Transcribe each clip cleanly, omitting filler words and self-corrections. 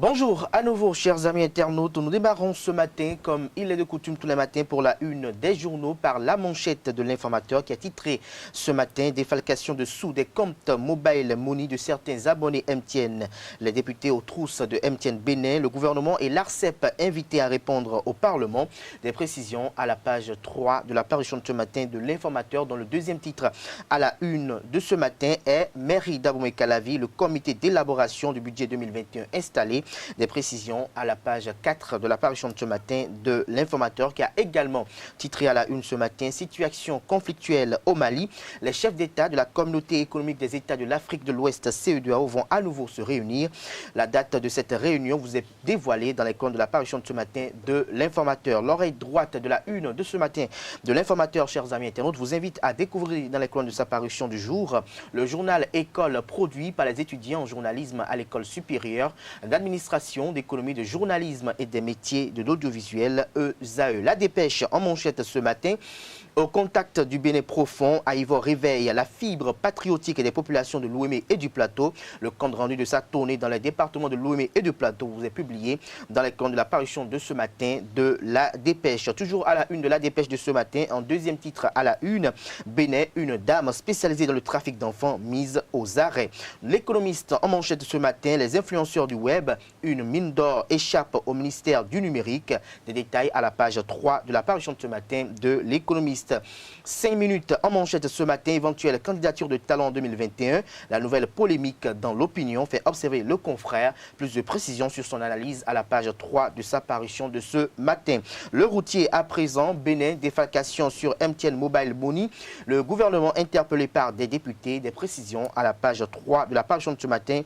Bonjour à nouveau, chers amis internautes. Nous démarrons ce matin, comme il est de coutume tous les matins, pour la une des journaux par la manchette de l'informateur qui a titré ce matin « Défalcation de sous des comptes mobile money de certains abonnés MTN ». Les députés aux trousses de MTN Bénin, le gouvernement et l'ARCEP invités à répondre au Parlement. Des précisions à la page 3 de la parution de ce matin de l'informateur, dont le deuxième titre à la une de ce matin est « Mairie d'Abomey-Calavi, le comité d'élaboration du budget 2021 installé ». Des précisions à la page 4 de la parution de ce matin de l'informateur qui a également titré à la une ce matin « Situation conflictuelle au Mali ». Les chefs d'État de la communauté économique des États de l'Afrique de l'Ouest, CEDEAO, vont à nouveau se réunir. La date de cette réunion vous est dévoilée dans les colonnes de la parution de ce matin de l'informateur. L'oreille droite de la une de ce matin de l'informateur, chers amis internautes, vous invite à découvrir dans les colonnes de sa parution du jour le journal École produit par les étudiants en journalisme à l'école supérieure d'administration d'économie de journalisme et des métiers de l'audiovisuel, ESAE. La dépêche en manchette ce matin. Au contact du Bénin profond, Aïvor réveille la fibre patriotique des populations de l'Ouémé et du Plateau. Le compte rendu de sa tournée dans les départements de l'Ouémé et du Plateau vous est publié dans les colonnes de la parution de ce matin de la dépêche. Toujours à la une de la dépêche de ce matin, en deuxième titre à la une, Bénin, une dame spécialisée dans le trafic d'enfants mise aux arrêts. L'économiste en manchette ce matin, les influenceurs du web, une mine d'or échappe au ministère du numérique. Des détails à la page 3 de la parution de ce matin de l'économiste. 5 minutes en manchette ce matin, éventuelle candidature de talent 2021. La nouvelle polémique dans l'opinion fait observer le confrère. Plus de précisions sur son analyse à la page 3 de sa parution de ce matin. Le routier à présent, Bénin, défalcation sur MTN Mobile Money. Le gouvernement interpellé par des députés. Des précisions à la page 3 de la parution de ce matin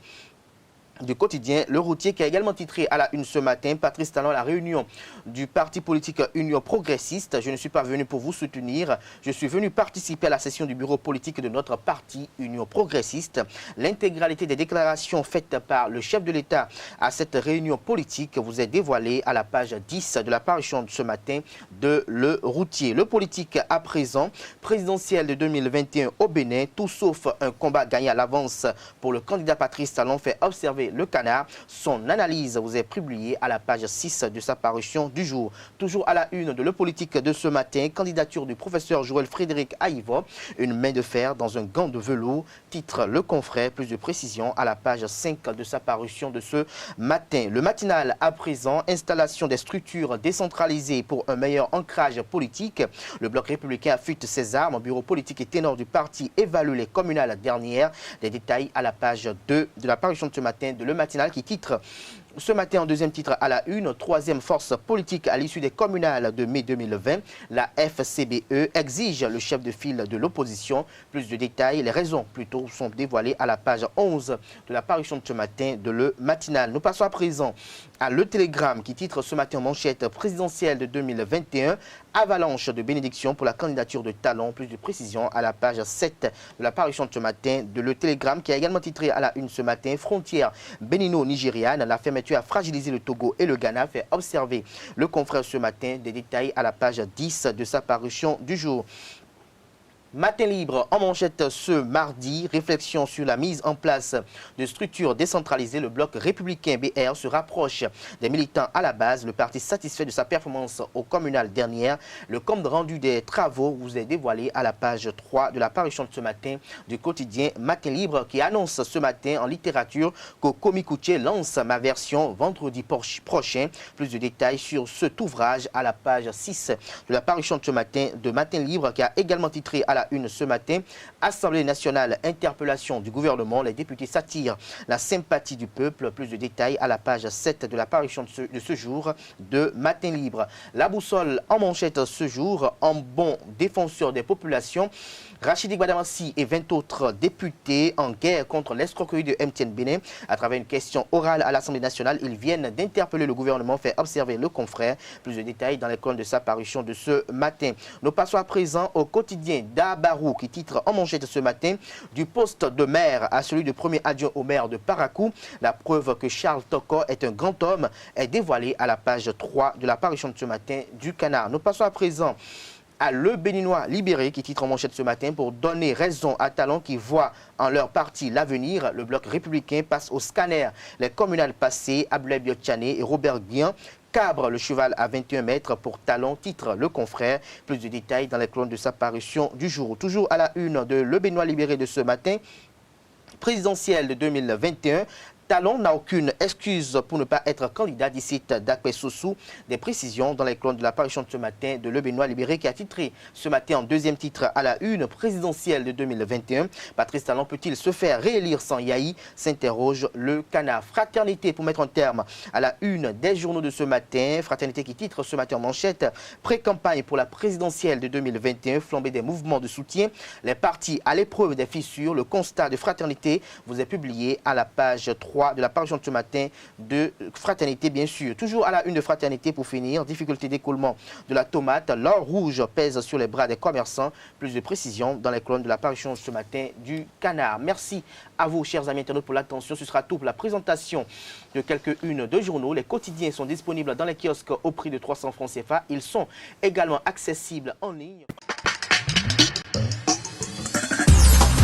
du quotidien Le Routier, qui a également titré à la une ce matin, Patrice Talon, la réunion du parti politique Union Progressiste. Je ne suis pas venu pour vous soutenir, je suis venu participer à la session du bureau politique de notre parti Union Progressiste. L'intégralité des déclarations faites par le chef de l'État à cette réunion politique vous est dévoilée à la page 10 de la parution de ce matin de Le Routier. Le politique à présent, présidentiel de 2021 au Bénin, tout sauf un combat gagné à l'avance pour le candidat Patrice Talon, fait observer le Canard. Son analyse vous est publiée à la page 6 de sa parution du jour. Toujours à la une de Le Politique de ce matin, candidature du professeur Joël Frédéric Aïvo, une main de fer dans un gant de velours, titre Le Confrère. Plus de précisions à la page 5 de sa parution de ce matin. Le matinal à présent, installation des structures décentralisées pour un meilleur ancrage politique. Le bloc républicain affûte ses armes. Bureau politique et ténor du parti évalue les communales dernières. Des détails à la page 2 de la parution de ce matin de Le Matinal, qui titre ce matin en deuxième titre à la une, troisième force politique à l'issue des communales de mai 2020. La FCBE exige le chef de file de l'opposition. Plus de détails, les raisons plutôt sont dévoilées à la page 11 de la parution de ce matin de Le Matinal. Nous passons à présent à Le Télégramme, qui titre ce matin en manchette présidentielle de 2021. Avalanche de bénédiction pour la candidature de Talon. Plus de précisions à la page 7 de la parution de ce matin de Le Télégramme, qui a également titré à la une ce matin, frontière bénino-nigériane, la fermeture a fragilisé le Togo et le Ghana, fait observer le confrère ce matin. Des détails à la page 10 de sa parution du jour. Matin libre en manchette ce mardi, réflexion sur la mise en place de structures décentralisées. Le bloc républicain BR se rapproche des militants à la base. Le parti satisfait de sa performance au communal dernière. Le compte rendu des travaux vous est dévoilé à la page 3 de la parution de ce matin du quotidien Matin libre, qui annonce ce matin en littérature que Komikoutié lance ma version vendredi prochain. Plus de détails sur cet ouvrage à la page 6 de la parution de ce matin de Matin libre, qui a également titré à la une ce matin, Assemblée nationale, interpellation du gouvernement, les députés s'attirent la sympathie du peuple. Plus de détails à la page 7 de la parution de ce jour de Matin libre. La boussole en manchette ce jour, en bon défenseur des populations, Rachidi Gbadamassi et 20 autres députés en guerre contre l'escroquerie de MTN Bénin. À travers une question orale à l'Assemblée nationale, ils viennent d'interpeller le gouvernement, fait observer le confrère. Plus de détails dans les colonnes de sa parution de ce matin. Nous passons à présent au quotidien d'Abarou, qui titre en manchette ce matin, du poste de maire à celui de premier adjoint au maire de Parakou. La preuve que Charles Toko est un grand homme est dévoilée à la page 3 de la parution de ce matin du Canard. Nous passons à présent à Le Béninois libéré qui titre en manchette ce matin pour donner raison à Talon qui voit en leur parti l'avenir. Le bloc républicain passe au scanner. Les communales passées, Abdoulaye Biotchané et Robert Guian cabre le cheval à 21 mètres pour Talon, titre Le Confrère. Plus de détails dans les colonnes de sa parution du jour. Toujours à la une de Le Béninois libéré de ce matin, présidentielle de 2021. Talon n'a aucune excuse pour ne pas être candidat d'ici d'Akpé Sossou. Des précisions dans les colonnes de la parution de ce matin de Le Béninois libéré qui a titré ce matin en deuxième titre à la une présidentielle de 2021. Patrice Talon peut-il se faire réélire sans Yahi? S'interroge le Canard. Fraternité pour mettre un terme à la une des journaux de ce matin. Fraternité qui titre ce matin en manchette pré-campagne pour la présidentielle de 2021. Flambée des mouvements de soutien. Les partis à l'épreuve des fissures. Le constat de Fraternité vous est publié à la page 3 de la parution de ce matin de Fraternité, bien sûr. Toujours à la une de Fraternité pour finir, difficulté d'écoulement de la tomate. L'or rouge pèse sur les bras des commerçants. Plus de précisions dans les colonnes de la parution de ce matin du Canard. Merci à vous, chers amis internautes, pour l'attention. Ce sera tout pour la présentation de quelques-unes de journaux. Les quotidiens sont disponibles dans les kiosques au prix de 300 francs CFA. Ils sont également accessibles en ligne.